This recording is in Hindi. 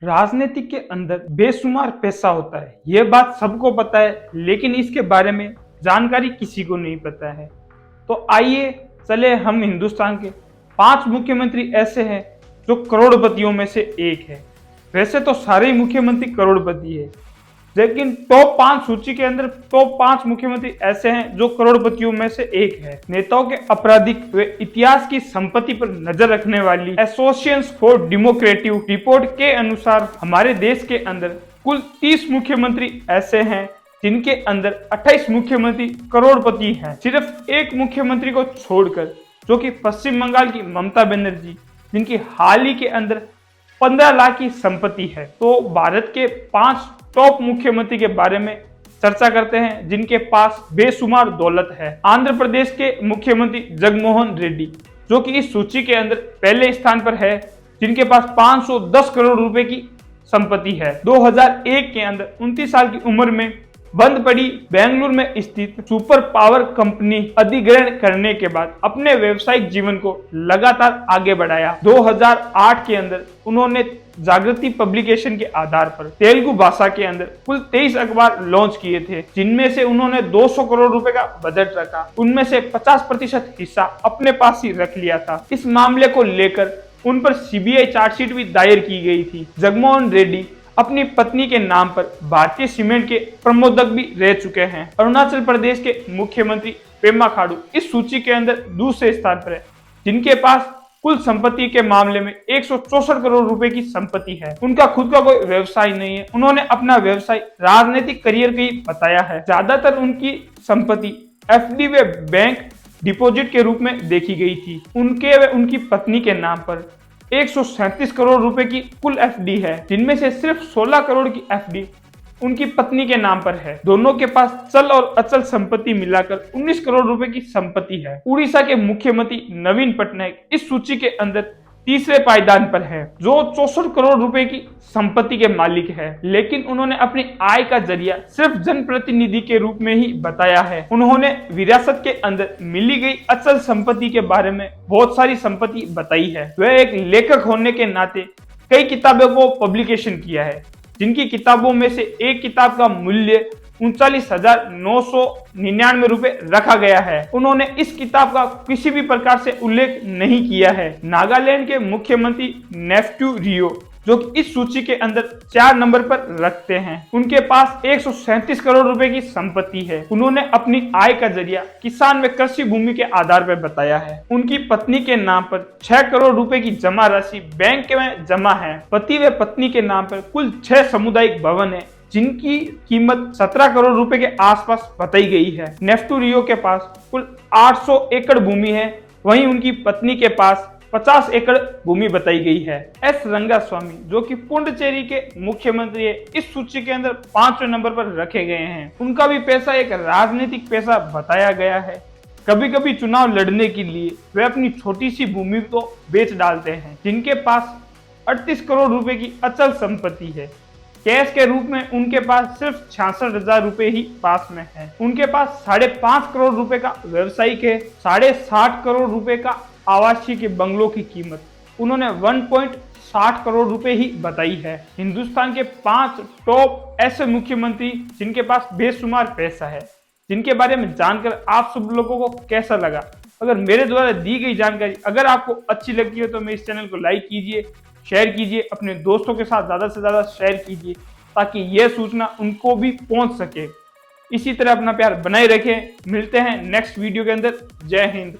राजनीति के अंदर बेशुमार पैसा होता है, यह बात सबको पता है, लेकिन इसके बारे में जानकारी किसी को नहीं पता है। तो आइए चले हम हिंदुस्तान के 5 मुख्यमंत्री ऐसे हैं जो करोड़पतियों में से एक है। वैसे तो सारे ही मुख्यमंत्री करोड़पति है, लेकिन टॉप 5 सूची के अंदर टॉप 5 मुख्यमंत्री ऐसे हैं जो करोड़पतियों में से एक है। नेताओं के आपराधिक व इतिहास की संपत्ति पर नजर रखने वाली एसोसिएशन फॉर डेमोक्रेटिव रिपोर्ट के अनुसार हमारे देश के अंदर कुल 30 मुख्यमंत्री ऐसे हैं जिनके अंदर 28 मुख्यमंत्री करोड़पति हैं। सिर्फ एक मुख्यमंत्री को छोड़कर, जो कि पश्चिम बंगाल की ममता बनर्जी, जिनकी हाल ही के अंदर 15 लाख की संपत्ति है। तो भारत के 5 टॉप मुख्यमंत्री के बारे में चर्चा करते हैं जिनके पास बेशुमार दौलत है। आंध्र प्रदेश के मुख्यमंत्री जगनमोहन रेड्डी, जो कि इस सूची के अंदर पहले स्थान पर है, जिनके पास 510 करोड़ रुपए की संपत्ति है। 2001 के अंदर 29 साल की उम्र में बंद पड़ी बेंगलुरु में स्थित सुपर पावर कंपनी अधिग्रहण करने के बाद अपने व्यवसायिक जीवन को लगातार आगे बढ़ाया। 2008 के अंदर उन्होंने जागृति पब्लिकेशन के आधार पर तेलुगु भाषा के अंदर कुल 23 अखबार लॉन्च किए थे, जिनमें से उन्होंने 200 करोड़ रुपए का बजट रखा। उनमें से 50% हिस्सा अपने पास ही रख लिया था। इस मामले को लेकर उन पर सीबीआई चार्जशीट भी दायर की गई थी। जगनमोहन रेड्डी अपनी पत्नी के नाम पर भारतीय सीमेंट के प्रबंधक भी रह चुके हैं। अरुणाचल प्रदेश के मुख्यमंत्री पेमा खांडू इस सूची के अंदर दूसरे स्थान पर है, जिनके पास कुल संपत्ति के मामले में 164 करोड़ रुपए की संपत्ति है। उनका खुद का कोई व्यवसाय नहीं है। उन्होंने अपना व्यवसाय राजनीतिक करियर के ही बताया है। ज्यादातर उनकी संपत्ति एफडी व बैंक डिपॉजिट के रूप में देखी गई थी। उनके व उनकी पत्नी के नाम पर 137 करोड़ रुपए की कुल एफडी है, जिनमें से सिर्फ 16 करोड़ की एफडी उनकी पत्नी के नाम पर है। दोनों के पास चल और अचल संपत्ति मिलाकर 19 करोड़ रुपए की संपत्ति है। उड़ीसा के मुख्यमंत्री नवीन पटनायक इस सूची के अंदर तीसरे पायदान पर है, जो 64 करोड़ रुपए की संपत्ति के मालिक है, लेकिन उन्होंने अपनी आय का जरिया सिर्फ जनप्रतिनिधि के रूप में ही बताया है। उन्होंने विरासत के अंदर मिली गई अचल संपत्ति के बारे में बहुत सारी संपत्ति बताई है। वह एक लेखक होने के नाते कई किताबों को पब्लिकेशन किया है, जिनकी किताबों में से एक किताब का मूल्य 39,999 रुपए रखा गया है। उन्होंने इस किताब का किसी भी प्रकार से उल्लेख नहीं किया है। नागालैंड के मुख्यमंत्री नेफ्ट्यू रियो, जो कि इस सूची के अंदर 4 नंबर पर रखते हैं, उनके पास 137 करोड़ रुपए की संपत्ति है। उन्होंने अपनी आय का जरिया किसान व कृषि भूमि के आधार पर बताया है। उनकी पत्नी के नाम पर 6 करोड़ रुपए की जमा राशि बैंक में जमा है। पति व पत्नी के नाम पर कुल 6 सामुदायिक भवन है, जिनकी कीमत 17 करोड़ रुपए के आसपास बताई गई है। नेफ्ट्यू रियो के पास कुल 800 एकड़ भूमि है, वहीं उनकी पत्नी के पास 50 एकड़ भूमि बताई गई है। एस रंगास्वामी, जो कि पुडुचेरी के मुख्यमंत्री है, इस सूची के अंदर 5वें नंबर पर रखे गए हैं। उनका भी पैसा एक राजनीतिक पैसा बताया गया है। कभी कभी चुनाव लड़ने के लिए वे अपनी छोटी सी भूमि को बेच डालते हैं। जिनके पास 38 करोड़ रुपए की अचल संपत्ति है। कैश के रूप में उनके पास सिर्फ 66,000 रुपए ही पास में है। उनके पास 5.5 करोड़ रुपए का व्यवसायिक है। 60.5 करोड़ रुपए का आवासीय के बंगलों की कीमत उन्होंने 1.60 करोड़ रुपए ही बताई है। हिंदुस्तान के 5 टॉप ऐसे मुख्यमंत्री जिनके पास बेशुमार पैसा है, जिनके बारे में जानकर आप सब लोगों को कैसा लगा? अगर मेरे द्वारा दी गई जानकारी अगर आपको अच्छी लगती है तो मेरे इस चैनल को लाइक कीजिए, शेयर कीजिए, अपने दोस्तों के साथ ज़्यादा से ज़्यादा शेयर कीजिए, ताकि यह सूचना उनको भी पहुंच सके। इसी तरह अपना प्यार बनाए रखें। मिलते हैं नेक्स्ट वीडियो के अंदर। जय हिंद।